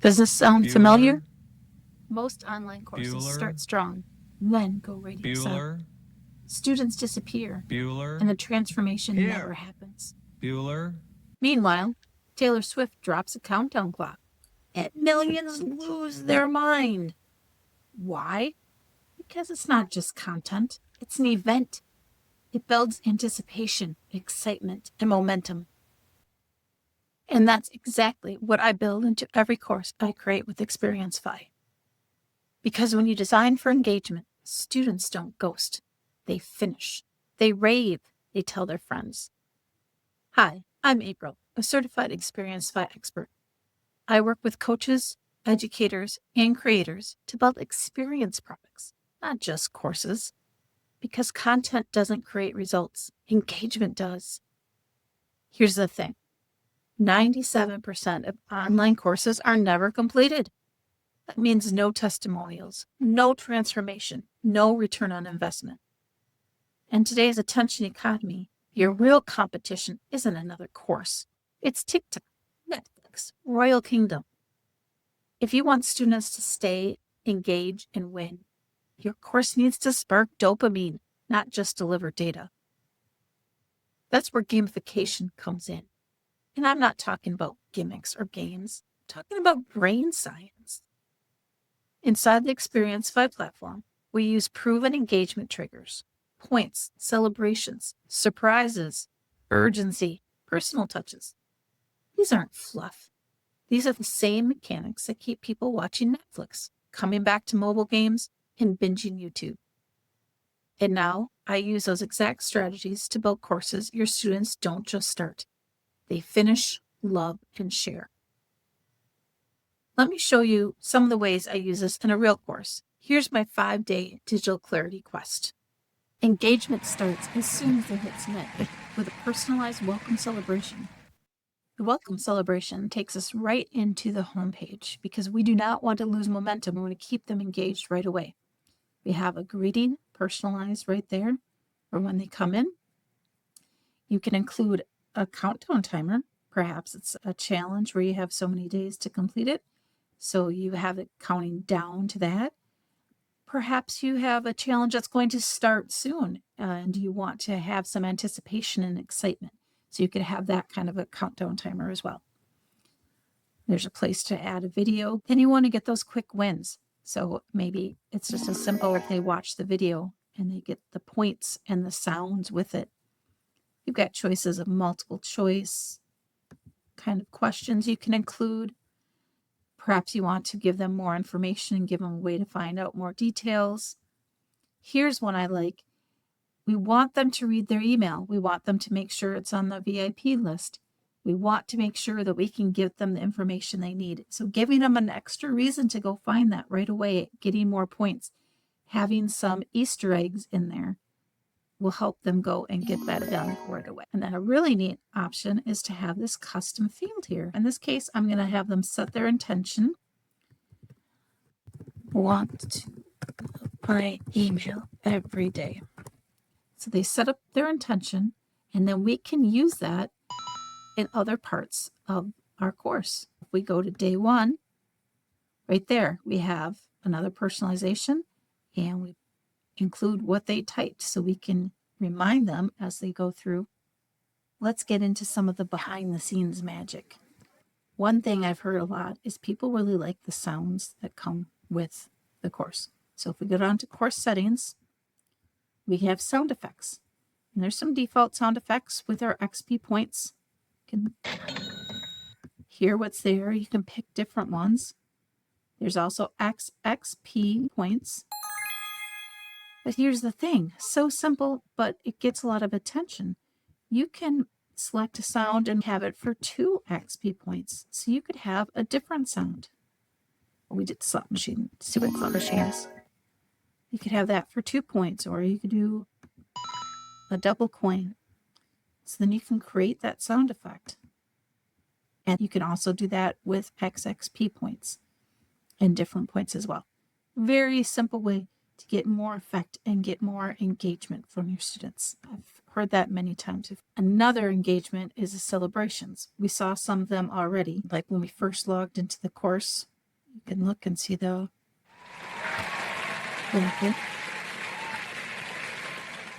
Does this sound familiar? Bueller, Most online courses start Bueller, strong, then go radio silent. Bueller, Students disappear, and Bueller, the transformation never here, happens. Bueller, Meanwhile, Taylor Swift drops a countdown clock, and millions lose their mind. Why? Because it's not just content, it's an event. It builds anticipation, excitement, and momentum. And that's exactly what I build into every course I create with Xperiencify. Because when you design for engagement, students don't ghost. They finish. They rave. They tell their friends. Hi, I'm April, a certified Xperiencify expert. I work with coaches, educators, and creators to build experience products, not just courses. Because content doesn't create results, engagement does. Here's the thing. 97% of online courses are never completed. That means no testimonials, no transformation, no return on investment. In today's attention economy, your real competition isn't another course. It's TikTok, Netflix, Royal Kingdom. If you want students to stay, engage, and win, your course needs to spark dopamine, not just deliver data. That's where gamification comes in. And I'm not talking about gimmicks or games. I'm talking about brain science. Inside the Xperiencify platform, we use proven engagement triggers, points, celebrations, surprises, urgency, personal touches. These aren't fluff. These are the same mechanics that keep people watching Netflix, coming back to mobile games, and binging YouTube. And now I use those exact strategies to build courses your students don't just start. They finish, love, and share. Let me show you some of the ways I use this in a real course. Here's my 5-day digital clarity quest. Engagement starts as soon as they hit submit with a personalized welcome celebration. The welcome celebration takes us right into the homepage because we do not want to lose momentum. We want to keep them engaged right away. We have a greeting personalized right there for when they come in. You can include a countdown timer. Perhaps it's a challenge where you have so many days to complete it. So you have it counting down to that. Perhaps you have a challenge that's going to start soon and you want to have some anticipation and excitement. So you could have that kind of a countdown timer as well. There's a place to add a video and you want to get those quick wins. So maybe it's just as simple if they watch the video and they get the points and the sounds with it. You've got choices of multiple choice kind of questions you can include. Perhaps you want to give them more information and give them a way to find out more details. Here's one I like. We want them to read their email. We want them to make sure it's on the VIP list. We want to make sure that we can give them the information they need. So giving them an extra reason to go find that right away, getting more points, having some Easter eggs in there will help them go and get that done right away. And then a really neat option is to have this custom field here. In this case, I'm going to have them set their intention. Want to my email every day. So they set up their intention, and then we can use that in other parts of our course. If we go to day 1, right there, we have another personalization, and we include what they typed so we can remind them as they go through. Let's get into some of the behind the scenes magic. One thing I've heard a lot is people really like the sounds that come with the course. So if we go down to course settings, we have sound effects. And there's some default sound effects with our XP points. You can hear what's there. You can pick different ones. There's also XP points. But here's the thing, so simple, but it gets a lot of attention. You can select a sound and have it for 2 XP points. So you could have a different sound. We did slot machine, see what slot machine is. You could have that for 2 points, or you could do a double coin. So then you can create that sound effect. And you can also do that with XP points and different points as well. Very simple way to get more effect and get more engagement from your students. I've heard that many times. Another engagement is the celebrations. We saw some of them already, like when we first logged into the course. You can look and see the benefit.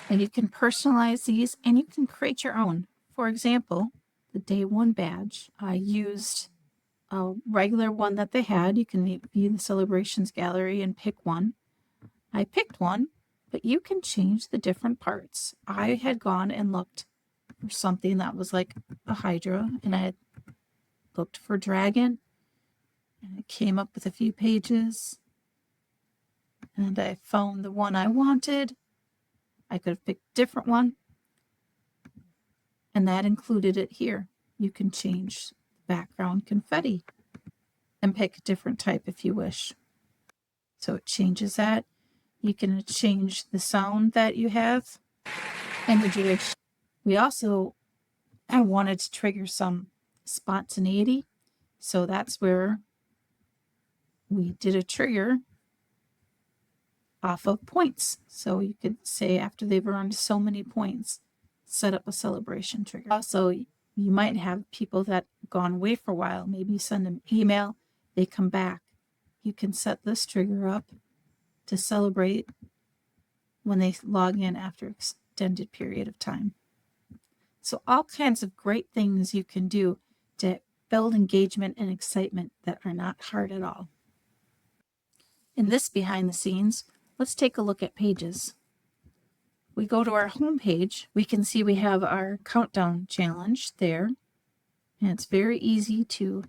And you can personalize these and you can create your own. For example, the day one badge, I used a regular one that they had. You can view the celebrations gallery and pick one. I picked one, but you can change the different parts. I had gone and looked for something that was like a Hydra, and I had looked for Dragon, and it came up with a few pages, and I found the one I wanted. I could have picked a different one, and that included it here. You can change the background confetti and pick a different type if you wish. So it changes that. You can change the sound that you have and the duration. I wanted to trigger some spontaneity. So that's where we did a trigger off of points. So you could say after they've earned so many points, set up a celebration trigger. Also, you might have people that have gone away for a while. Maybe you send them email, they come back. You can set this trigger up to celebrate when they log in after an extended period of time. So all kinds of great things you can do to build engagement and excitement that are not hard at all. In this behind the scenes, let's take a look at pages. We go to our home page, we can see we have our countdown challenge there. And it's very easy to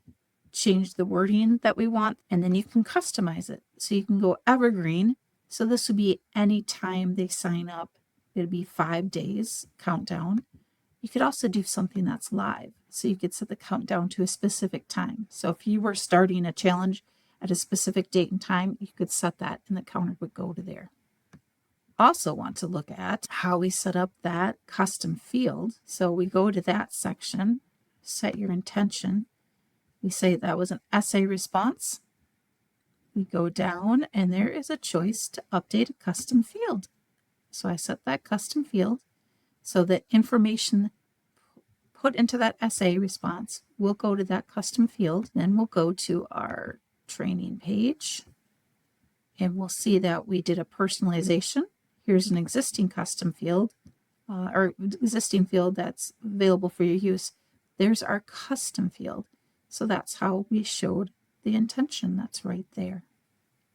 change the wording that we want, and then you can customize it. So you can go evergreen. So this would be any time they sign up. It'd be 5 days countdown. You could also do something that's live. So you could set the countdown to a specific time. So if you were starting a challenge at a specific date and time, you could set that and the counter would go to there. Also want to look at how we set up that custom field. So we go to that section, set your intention. We say that was an essay response. We go down and there is a choice to update a custom field. So I set that custom field so that information put into that essay response will go to that custom field. Then we'll go to our training page and we'll see that we did a personalization. Here's an existing custom field or existing field that's available for your use. There's our custom field. So that's how we showed the intention. That's right there.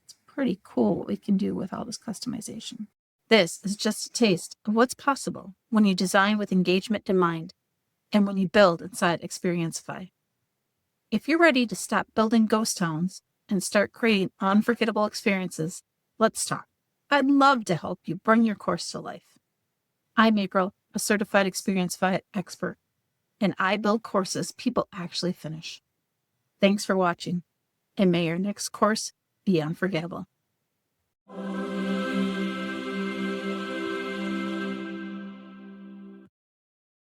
It's pretty cool what we can do with all this customization. This is just a taste of what's possible when you design with engagement in mind and when you build inside Xperiencify. If you're ready to stop building ghost towns and start creating unforgettable experiences, let's talk. I'd love to help you bring your course to life. I'm April, a certified Xperiencify expert, and I build courses people actually finish. Thanks for watching, and may your next course be unforgettable.